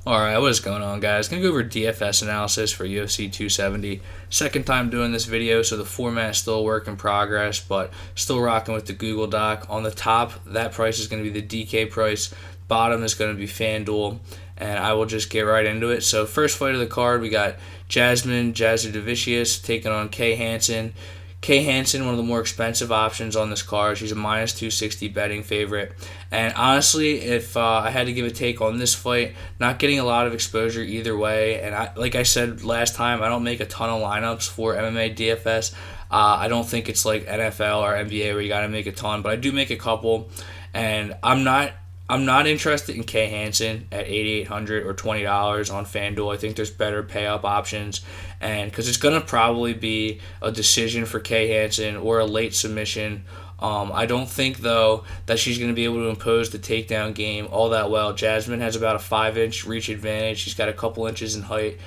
Alright, what is going on, guys? Gonna go over DFS analysis for UFC 270. Second time doing this video, so the format is still a work in progress, but still rocking with the Google Doc. On the top, that price is going to be the DK price. Bottom is going to be FanDuel, and I will just get right into it. So first fight of the card, we got Jasmine Jasudavicius taking on Kay Hansen. Kay Hansen, one of the more expensive options on this card. She's a minus 260 betting favorite. And honestly, if I had to give a take on this fight, not getting a lot of exposure either way. And like I said last time, I don't make a ton of lineups for MMA DFS. I don't think it's like NFL or NBA where you got to make a ton, but I do make a couple. And I'm not interested in Kay Hansen at $8,800 or $20 on FanDuel. I think there's better pay-up options, and because it's going to probably be a decision for Kay Hansen or a late submission. I don't think, though, that she's going to be able to impose the takedown game all that well. Jasmine has about a 5-inch reach advantage. She's got a couple inches in height.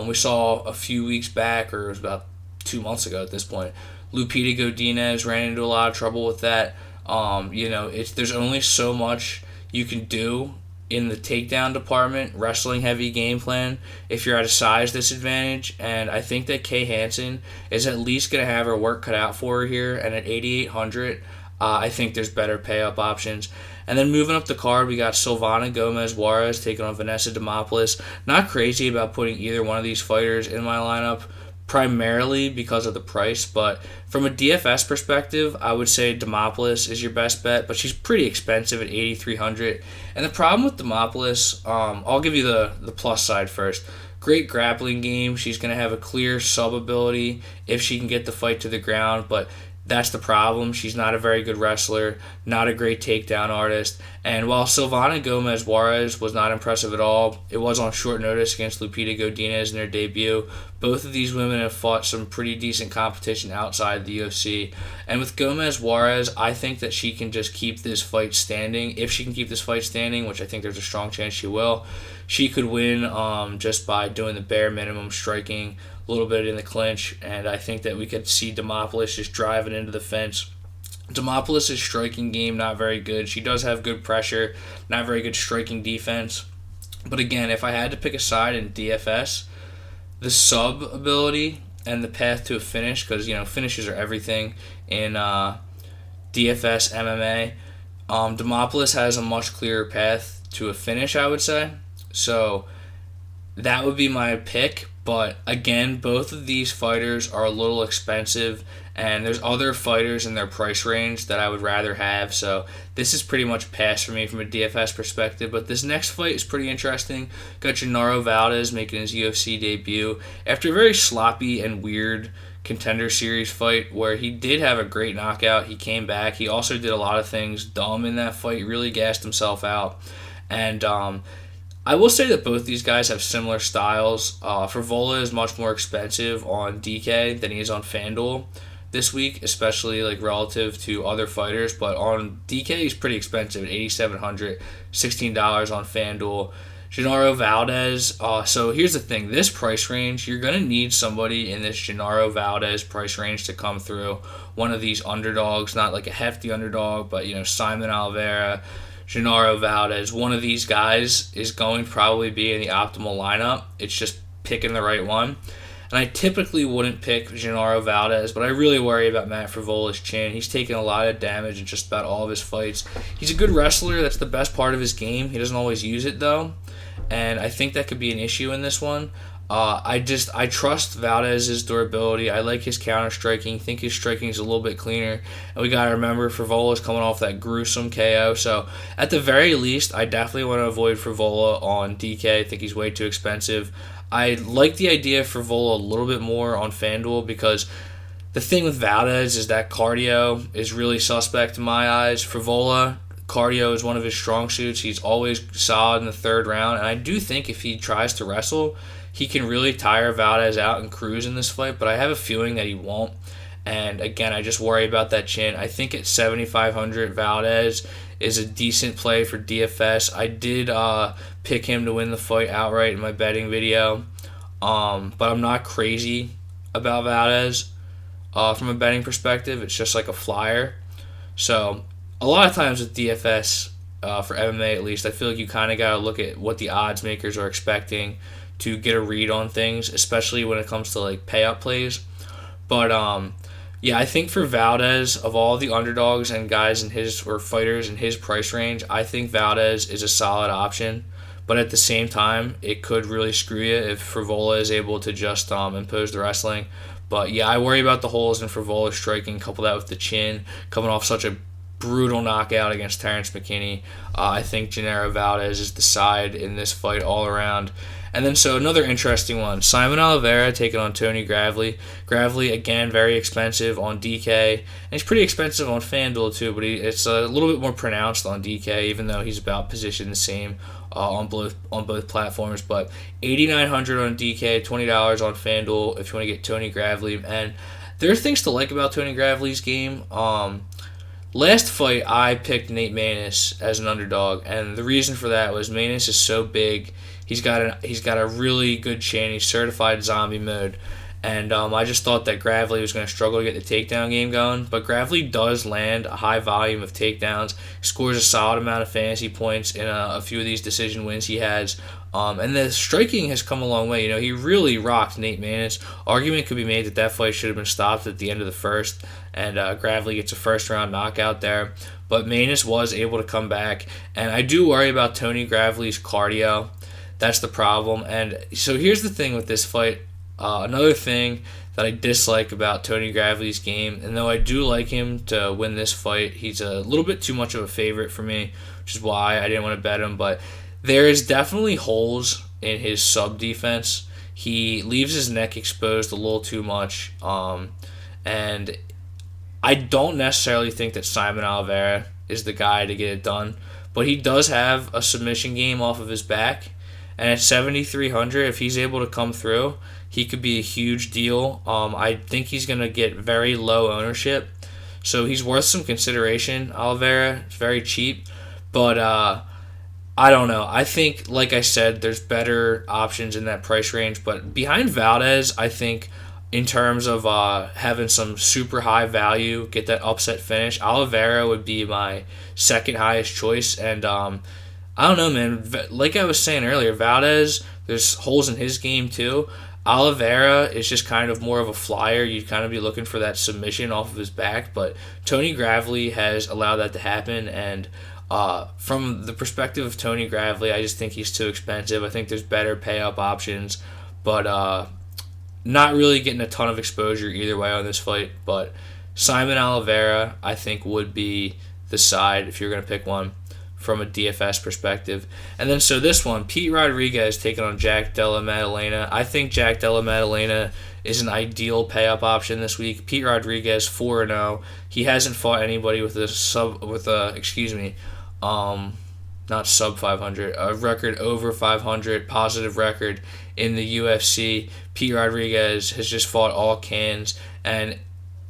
We saw a few weeks back, or it was about 2 months ago at this point, Lupita Godinez ran into a lot of trouble with that. There's only so much you can do in the takedown department, wrestling heavy game plan, if you're at a size disadvantage. And I think that Kay Hansen is at least going to have her work cut out for her here. And at 8,800, I think there's better pay-up options. And then moving up the card, we got Silvana Gomez-Juarez taking on Vanessa Demopoulos. Not crazy about putting either one of these fighters in my lineup, primarily because of the price, but from a DFS perspective, I would say Demopoulos is your best bet, but she's pretty expensive at $8,300. And the problem with Demopoulos, I'll give you the plus side first. Great grappling game. She's going to have a clear sub ability if she can get the fight to the ground, but that's the problem. She's not a very good wrestler, not a great takedown artist. And while Silvana Gomez-Juarez was not impressive at all, it was on short notice against Lupita Godinez in their debut. Both of these women have fought some pretty decent competition outside the UFC. And with Gomez-Juarez, I think that she can just keep this fight standing. If she can keep this fight standing, which I think there's a strong chance she will, she could win just by doing the bare minimum striking, a little bit in the clinch, and I think that we could see Demopoulos just driving into the fence. Demopoulos' striking game, not very good. She does have good pressure, not very good striking defense. But again, if I had to pick a side in DFS, the sub ability and the path to a finish, because finishes are everything in DFS MMA, Demopoulos has a much clearer path to a finish, I would say. So that would be my pick. But again, both of these fighters are a little expensive, and there's other fighters in their price range that I would rather have. So this is pretty much a pass for me from a DFS perspective. But this next fight is pretty interesting. Got Genaro Valdez making his UFC debut after a very sloppy and weird Contender Series fight where he did have a great knockout. He came back. He also did a lot of things dumb in that fight. He really gassed himself out. And I will say that both these guys have similar styles. Frivola is much more expensive on DK than he is on FanDuel this week, especially relative to other fighters. But on DK, he's pretty expensive at $8,700, $16 on FanDuel. Genaro Valdez. So here's the thing: this price range, you're gonna need somebody in this Genaro Valdez price range to come through. One of these underdogs, not like a hefty underdog, but Simon Oliveira, Genaro Valdez, one of these guys is going to probably be in the optimal lineup. It's just picking the right one. And I typically wouldn't pick Genaro Valdez, but I really worry about Matt Frivola's chin. He's taken a lot of damage in just about all of his fights. He's a good wrestler. That's the best part of his game. He doesn't always use it, though. And I think that could be an issue in this one. I trust Valdez's durability. I like his counter striking. Think his striking is a little bit cleaner. And we got to remember, Frivola's coming off that gruesome KO. So at the very least, I definitely want to avoid Frivola on DK. I think he's way too expensive. I like the idea of Frivola a little bit more on FanDuel because the thing with Valdez is that cardio is really suspect in my eyes. Frivola, cardio is one of his strong suits. He's always solid in the third round. And I do think if he tries to wrestle, he can really tire Valdez out and cruise in this fight, but I have a feeling that he won't. And again, I just worry about that chin. I think at 7,500, Valdez is a decent play for DFS. I did pick him to win the fight outright in my betting video, but I'm not crazy about Valdez from a betting perspective. It's just like a flyer. So a lot of times with DFS, for MMA at least. I feel like you kind of got to look at what the odds makers are expecting to get a read on things, especially when it comes to like payout plays. But yeah, I think for Valdez, of all the underdogs and guys in his or fighters in his price range, I think Valdez is a solid option. But at the same time, it could really screw you if Frivola is able to just impose the wrestling. But yeah, I worry about the holes in Frivola's striking, couple that with the chin, coming off such a brutal knockout against Terrence McKinney. I think Genaro Valdez is the side in this fight all around. And then so another interesting one, Simon Oliveira taking on TonyGravley. Gravley, again, very expensive on DK. And he's pretty expensive on FanDuel too, but it's a little bit more pronounced on DK, even though he's about positioned the same on both platforms. But $8,900 on DK, $20 on FanDuel if you want to get TonyGravley. And there are things to like about TonyGravley's game. Last fight, I picked Nate Maness as an underdog, and the reason for that was Maness is so big. He's got a really good chin. He's certified zombie mode, and I just thought that Gravley was going to struggle to get the takedown game going. But Gravley does land a high volume of takedowns, scores a solid amount of fantasy points in a few of these decision wins he has. And the striking has come a long way. You know, he really rocked Nate Maness. Argument could be made that fight should have been stopped at the end of the first, and Gravley gets a first-round knockout there. But Maness was able to come back, and I do worry about TonyGravley's cardio. That's the problem. And so here's the thing with this fight. Another thing that I dislike about TonyGravley's game, and though I do like him to win this fight, he's a little bit too much of a favorite for me, which is why I didn't want to bet him. But there is definitely holes in his sub defense. He leaves his neck exposed a little too much. And I don't necessarily think that Simon Oliveira is the guy to get it done, but he does have a submission game off of his back. And at 7,300, if he's able to come through, he could be a huge deal. I think he's going to get very low ownership, so he's worth some consideration. Oliveira, it's very cheap, but I don't know. I think, like I said, there's better options in that price range. But behind Valdez, I think in terms of having some super high value, get that upset finish, Oliveira would be my second highest choice. And I don't know, man. Like I was saying earlier, Valdez, there's holes in his game too. Oliveira is just kind of more of a flyer. You'd kind of be looking for that submission off of his back. But TonyGravley has allowed that to happen. And from the perspective of TonyGravley, I just think he's too expensive. I think there's better pay-up options. But not really getting a ton of exposure either way on this fight. But Simon Oliveira, I think, would be the side if you're going to pick one from a DFS perspective. And then so this one, Pete Rodriguez taking on Jack Della Maddalena. I think Jack Della Maddalena is an ideal pay-up option this week. Pete Rodriguez 4-0. He hasn't fought anybody with not sub 500, a record over 500, positive record in the UFC. Pete Rodriguez has just fought all cans, and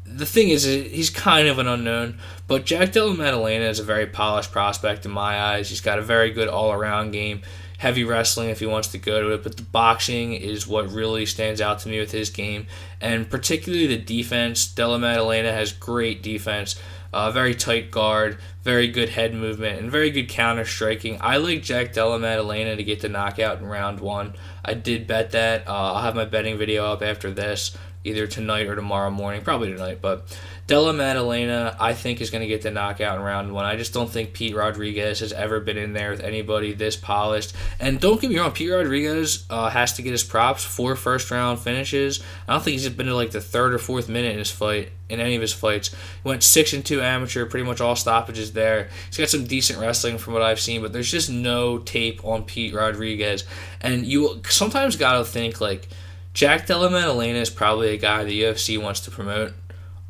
the thing is, he's kind of an unknown, but Jack Della Maddalena is a very polished prospect in my eyes. He's got a very good all-around game, heavy wrestling if he wants to go to it, but the boxing is what really stands out to me with his game, and particularly the defense. Della Maddalena has great defense, very tight guard, very good head movement, and very good counter striking. I like Jack Della Maddalena to get the knockout in round one. I did bet that. I'll have my betting video up after this, either tonight or tomorrow morning, probably tonight. But Della Maddalena, I think, is going to get the knockout in round one. I just don't think Pete Rodriguez has ever been in there with anybody this polished. And don't get me wrong, Pete Rodriguez has to get his props. 4 first-round finishes. I don't think he's been to like the third or fourth minute in any of his fights. He went 6-2 amateur, pretty much all stoppages there. He's got some decent wrestling from what I've seen, but there's just no tape on Pete Rodriguez. And you sometimes got to think, like, Jack Della Maddalena is probably a guy the UFC wants to promote.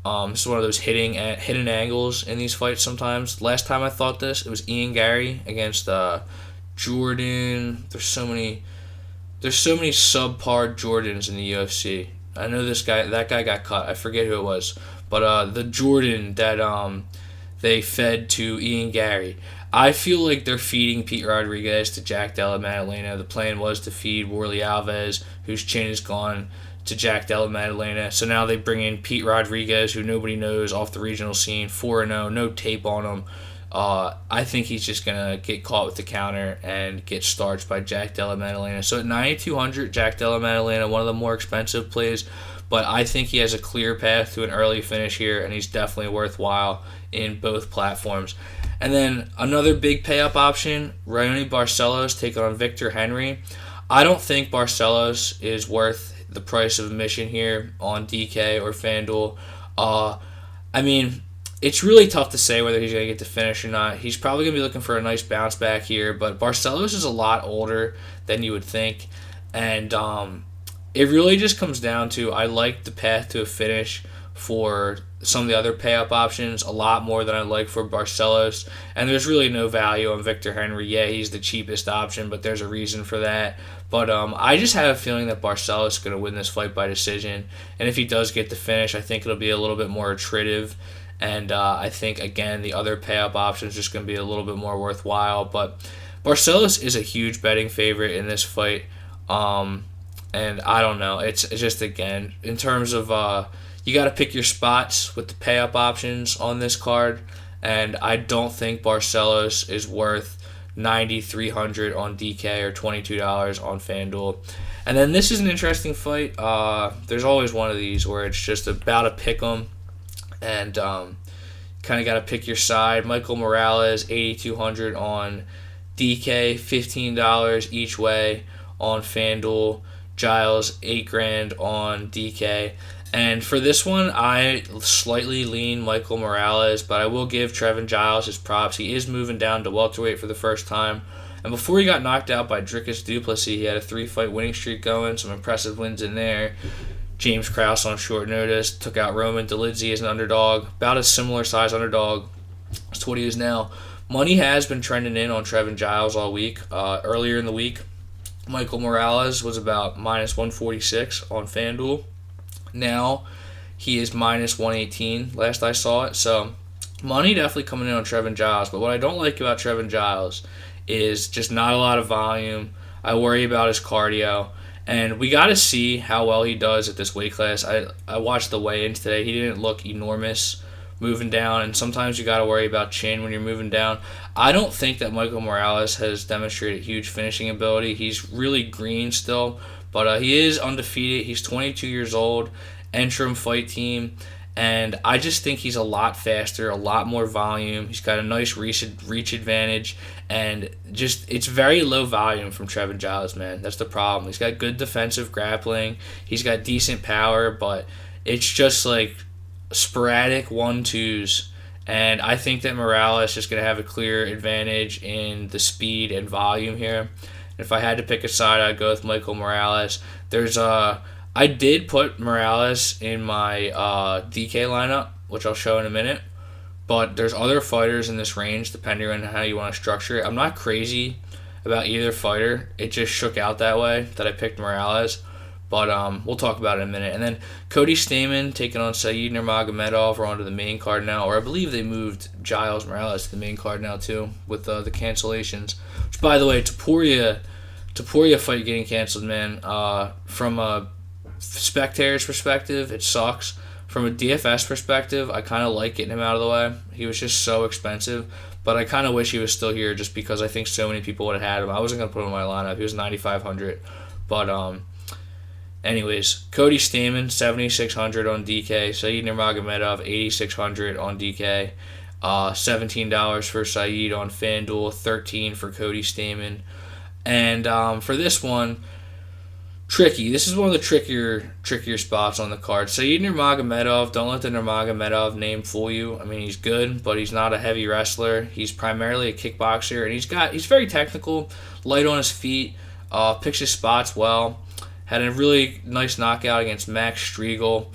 It's one of those hidden angles in these fights sometimes. Last time I thought this, it was Ian Gary against Jordan. There's so many subpar Jordans in the UFC. I know that guy got cut. I forget who it was. But the Jordan that they fed to Ian Gary. I feel like they're feeding Pete Rodriguez to Jack Della Maddalena. The plan was to feed Worley Alves, whose chin is gone, to Jack Della Maddalena. So now they bring in Pete Rodriguez, who nobody knows, off the regional scene, 4-0, no tape on him. I think he's just going to get caught with the counter and get starched by Jack Della Maddalena. So at 9,200, Jack Della Maddalena, one of the more expensive plays, but I think he has a clear path to an early finish here, and he's definitely worthwhile in both platforms. And then another big pay-up option, Raoni Barcelos taking on Victor Henry. I don't think Barcelos is worth the price of admission here on DK or FanDuel. I mean, it's really tough to say whether he's going to get the finish or not. He's probably going to be looking for a nice bounce back here, but Barcelos is a lot older than you would think, and it really just comes down to I like the path to a finish for some of the other pay-up options a lot more than I like for Barcelos, and there's really no value on Victor Henry. Yeah, he's the cheapest option, but there's a reason for that. But I just have a feeling that Barcelos is going to win this fight by decision, and if he does get the finish, I think it'll be a little bit more attritive, and I think, again, the other pay-up option is just going to be a little bit more worthwhile. But Barcelos is a huge betting favorite in this fight, and I don't know. It's just, again, in terms of you got to pick your spots with the pay-up options on this card, and I don't think Barcelos is worth $9,300 on DK or $22 on FanDuel. And then this is an interesting fight. There's always one of these where it's just about a pick 'em, and kind of got to pick your side. Michael Morales, $8,200 on DK, $15 each way on FanDuel. Giles, $8,000 on DK. And for this one, I slightly lean Michael Morales, but I will give Trevin Giles his props. He is moving down to welterweight for the first time. And before he got knocked out by Dricus du Plessis, he had a 3-fight winning streak going, some impressive wins in there. James Krause on short notice, took out Roman Dolidze as an underdog, about a similar size underdog to what he is now. Money has been trending in on Trevin Giles all week. Earlier in the week, Michael Morales was about minus 146 on FanDuel. Now he is minus 118 last I saw it. So money definitely coming in on Trevin Giles. But what I don't like about Trevin Giles is just not a lot of volume. I worry about his cardio. And we got to see how well he does at this weight class. I watched the weigh-ins today. He didn't look enormous moving down. And sometimes you got to worry about chin when you're moving down. I don't think that Michael Morales has demonstrated huge finishing ability. He's really green still. But he is undefeated. He's 22 years old, interim fight team, and I just think he's a lot faster, a lot more volume. He's got a nice reach advantage, and just it's very low volume from Trevin Giles, man. That's the problem. He's got good defensive grappling. He's got decent power, but it's just like sporadic 1-2s. And I think that Morales is going to have a clear advantage in the speed and volume here. If I had to pick a side, I'd go with Michael Morales. I did put Morales in my DK lineup, which I'll show in a minute. But there's other fighters in this range, depending on how you want to structure it. I'm not crazy about either fighter. It just shook out that way that I picked Morales. But we'll talk about it in a minute. And then Cody Stamann taking on Saeid Nurmagomedov are onto the main card now. Or I believe they moved Giles Morales to the main card now too with the cancellations. Which, by the way, Topuria fight getting canceled, man. From a spectator's perspective, it sucks. From a DFS perspective, I kind of like getting him out of the way. He was just so expensive. But I kind of wish he was still here just because I think so many people would have had him. I wasn't going to put him in my lineup. He was 9,500. But anyways, Cody Stamann, 7,600 on DK. Saeid Nurmagomedov, 8,600 on DK. $17 for Saeid on FanDuel, $13 for Cody Stamann. And for this one, tricky. This is one of the trickier spots on the card. Saeid Nurmagomedov, don't let the Nurmagomedov name fool you. I mean, he's good, but he's not a heavy wrestler. He's primarily a kickboxer, and he's very technical, light on his feet, picks his spots well. Had a really nice knockout against Max Striegel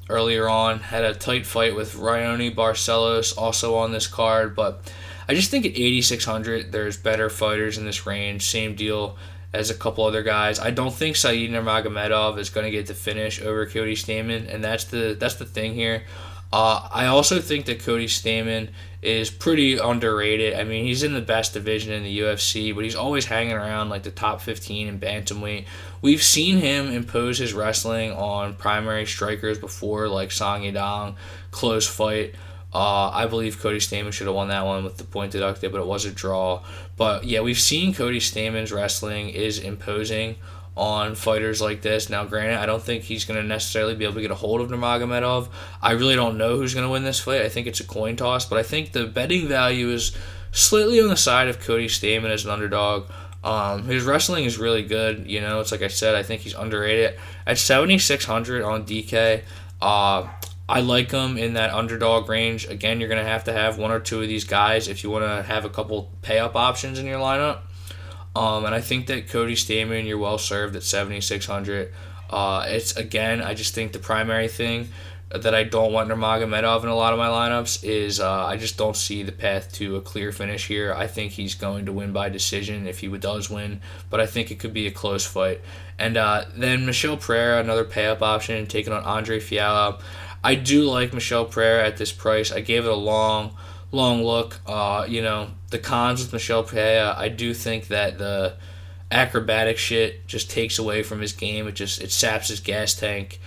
earlier on. Had a tight fight with Raoni Barcelos also on this card, but I just think at 8,600 there's better fighters in this range. Same deal as a couple other guys. I don't think Saeid Nurmagomedov is going to get the finish over Cody Stamann, and that's the thing here. I also think that Cody Stamann is pretty underrated. I mean, he's in the best division in the UFC, but he's always hanging around like the top 15 in bantamweight. We've seen him impose his wrestling on primary strikers before, like Song Yadong, close fight. I believe Cody Stamann should have won that one with the point deducted, but it was a draw. But yeah, we've seen Cody Stamann's wrestling is imposing on fighters like this. Now, granted, I don't think he's going to necessarily be able to get a hold of Nurmagomedov. I really don't know who's going to win this fight. I think it's a coin toss, but I think the betting value is slightly on the side of Cody Stamann as an underdog. His wrestling is really good. It's like I said, I think he's underrated. At 7,600 on DK, I like him in that underdog range. Again, you're going to have one or two of these guys if you want to have a couple pay-up options in your lineup. And I think that Cody Stamann, you're well served at 7,600. I just think the primary thing that I don't want Nurmagomedov in a lot of my lineups is I just don't see the path to a clear finish here. I think he's going to win by decision if he does win, but I think it could be a close fight. And then Michel Pereira, another pay-up option, taking on Andre Fialho. I do like Michel Pereira at this price. I gave it a long look. The cons with Michel Pereira, I do think that the acrobatic shit just takes away from his game. It saps his gas tank.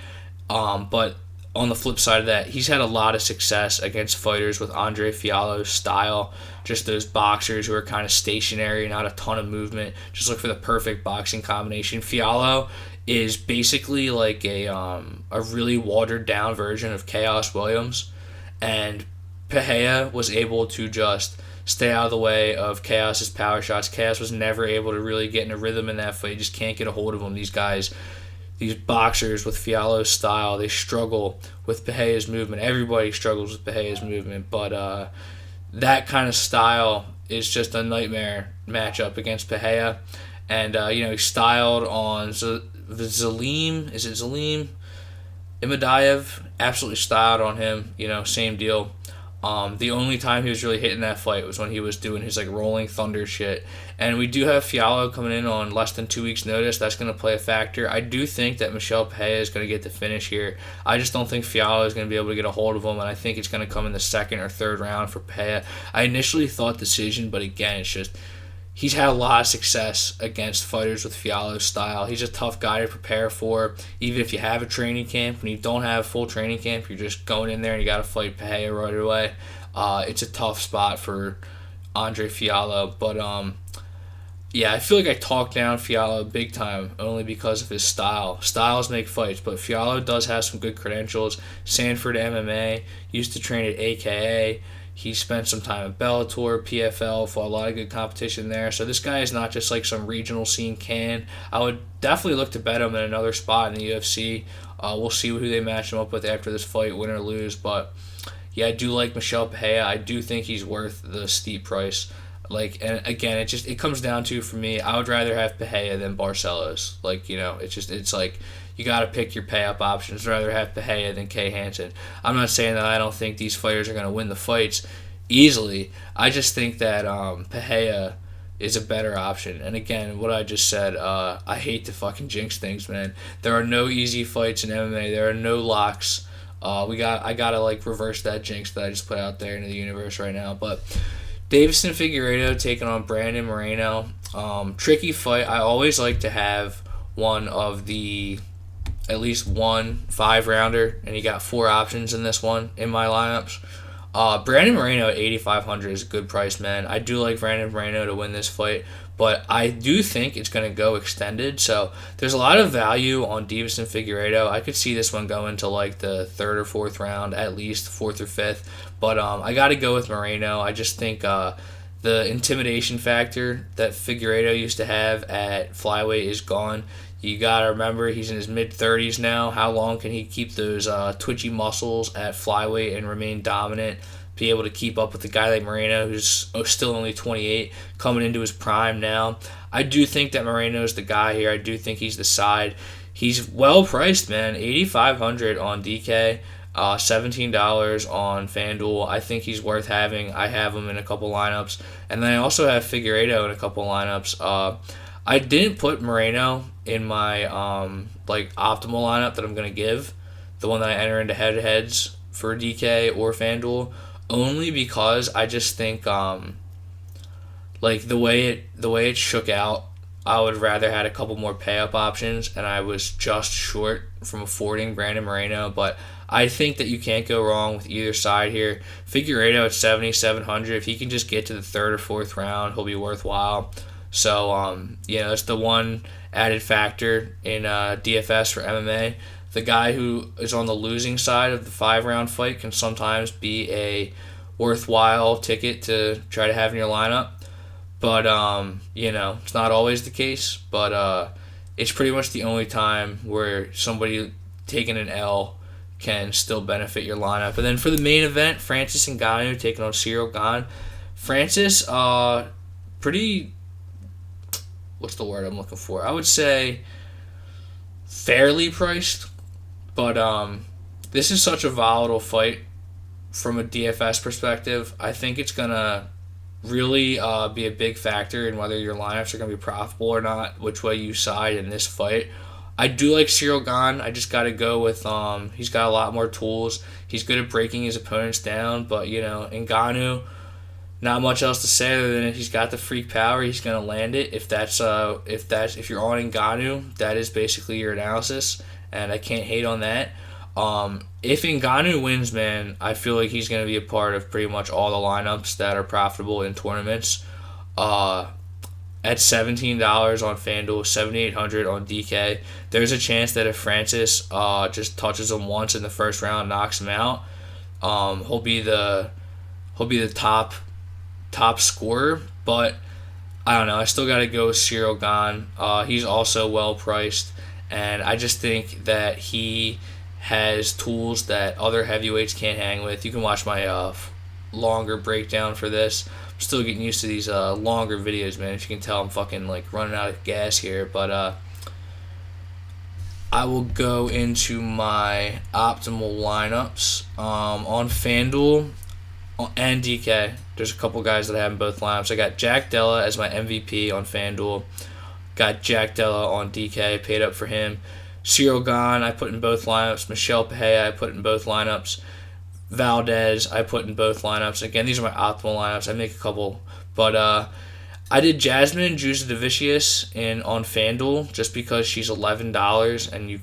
But on the flip side of that, he's had a lot of success against fighters with Andre Fialho's style. Just those boxers who are kind of stationary, not a ton of movement. Just look for the perfect boxing combination. Fialho is basically like a really watered down version of Chaos Williams, and Pereira was able to just stay out of the way of Chaos's power shots. Chaos was never able to really get in a rhythm in that fight. You just can't get a hold of him. These boxers with Fialho's style, they struggle with Pereira's movement. Everybody struggles with Pereira's movement, but that kind of style is just a nightmare matchup against Pereira. And, he styled on Zalim. Is it Zalim? Imadaev. Absolutely styled on him. Same deal. The only time he was really hitting that fight was when he was doing his rolling thunder shit. And we do have Fialho coming in on less than 2 weeks' notice. That's going to play a factor. I do think that Michel Pereira is going to get the finish here. I just don't think Fialho is going to be able to get a hold of him, and I think it's going to come in the second or third round for Pereira. I initially thought decision, but again, it's just he's had a lot of success against fighters with Fialho's style. He's a tough guy to prepare for. Even if you have a training camp, when you don't have a full training camp, you're just going in there and you got to fight Pereira right away. It's a tough spot for Andre Fialho. But, I feel like I talked down Fialho big time only because of his style. Styles make fights, but Fialho does have some good credentials. Sanford MMA, used to train at AKA. He spent some time at Bellator, PFL, fought a lot of good competition there. So this guy is not just like some regional scene can. I would definitely look to bet him in another spot in the UFC. We'll see who they match him up with after this fight, win or lose. But yeah, I do like Michel Pereira. I do think he's worth the steep price. And again, it comes down to, for me, I would rather have Pereira than Barcelos. It's like you got to pick your pay-up options. I'd rather have Pereira than Kay Hansen. I'm not saying that I don't think these fighters are going to win the fights easily. I just think that Pereira is a better option. And again, what I just said, I hate to fucking jinx things, man. There are no easy fights in MMA. There are no locks. I gotta reverse that jinx that I just put out there into the universe right now. But Davison Figueretto taking on Brandon Moreno. Tricky fight. I always like to have at least one 5-rounder, and you got 4 options in this one in my lineups. Brandon Moreno at 8,500 is a good price, man. I do like Brandon Moreno to win this fight, but I do think it's going to go extended. So there's a lot of value on Davison Figueretto. I could see this one going to the 3rd or 4th round, at least 4th or 5th. But I got to go with Moreno. I just think the intimidation factor that Figueretto used to have at flyweight is gone. You got to remember, he's in his mid-30s now. How long can he keep those twitchy muscles at flyweight and remain dominant, be able to keep up with a guy like Moreno, who's still only 28, coming into his prime now? I do think that Moreno's the guy here. I do think he's the side. He's well-priced, man. 8,500 on DK. $17 on FanDuel. I think he's worth having. I have him in a couple lineups. And then I also have Figueretto in a couple lineups. I didn't put Moreno in my optimal lineup that I'm going to give, the one that I enter into head-to-heads for DK or FanDuel, only because I just think the way it shook out I would rather had a couple more pay-up options, and I was just short from affording Brandon Moreno, but I think that you can't go wrong with either side here. Figueretto at 7,700, if he can just get to the third or fourth round, he'll be worthwhile. So, it's the one added factor in DFS for MMA. The guy who is on the losing side of the 5-round fight can sometimes be a worthwhile ticket to try to have in your lineup. But, it's not always the case. But it's pretty much the only time where somebody taking an L can still benefit your lineup. And then for the main event, Francis Ngannou taking on Ciryl Gane. Francis, pretty... What's the word I'm looking for? I would say fairly priced. But this is such a volatile fight from a DFS perspective. I think it's going to really be a big factor in whether your lineups are going to be profitable or not, which way you side in this fight. I do like Ciryl Gane. I just got to go with he's got a lot more tools. He's good at breaking his opponents down, but Ngannou, not much else to say other than if he's got the freak power, he's going to land it. If you're on Ngannou, that is basically your analysis, and I can't hate on that. If Ngannou wins, man, I feel like he's going to be a part of pretty much all the lineups that are profitable in tournaments. At $17 on FanDuel, $7,800 on DK, there's a chance that if Francis just touches him once in the first round, knocks him out, he'll be the top scorer. But I don't know. I still got to go with Ciryl Gane. He's also well priced, and I just think that he has tools that other heavyweights can't hang with. You can watch my longer breakdown for this. I'm still getting used to these longer videos, man. If you can tell, I'm fucking running out of gas here. But I will go into my optimal lineups on FanDuel and DK. There's a couple guys that I have in both lineups. I got Jack Della as my MVP on FanDuel. Got Jack Della on DK, paid up for him. Ciryl Gane, I put in both lineups. Michelle Pereira, I put in both lineups. Valdez, I put in both lineups. Again, these are my optimal lineups. I make a couple. But I did Jasmine Jasudavicius on FanDuel just because she's $11, and you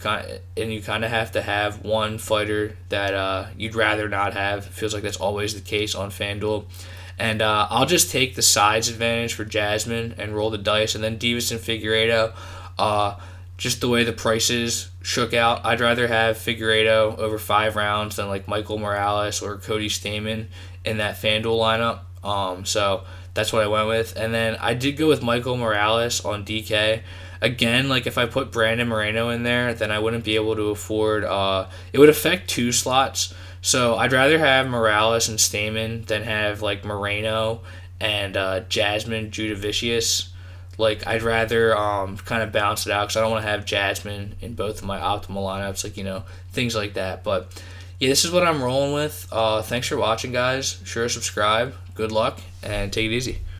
kind of have to have one fighter that you'd rather not have. It feels like that's always the case on FanDuel. And I'll just take the sides advantage for Jasmine and roll the dice. And then Davison Figueretto, just the way the prices shook out, I'd rather have Figueretto over 5 rounds than Michael Morales or Cody Stamann in that FanDuel lineup. So that's what I went with. And then I did go with Michael Morales on DK. Again, if I put Brandon Moreno in there, then I wouldn't be able to afford... it would affect 2 slots. So I'd rather have Morales and Stamann than have Moreno and Jasmine Jasudavicius. I'd rather kind of balance it out because I don't want to have Jasmine in both of my optimal lineups, things like that. But yeah, this is what I'm rolling with. Thanks for watching, guys. Sure to subscribe. Good luck, and take it easy.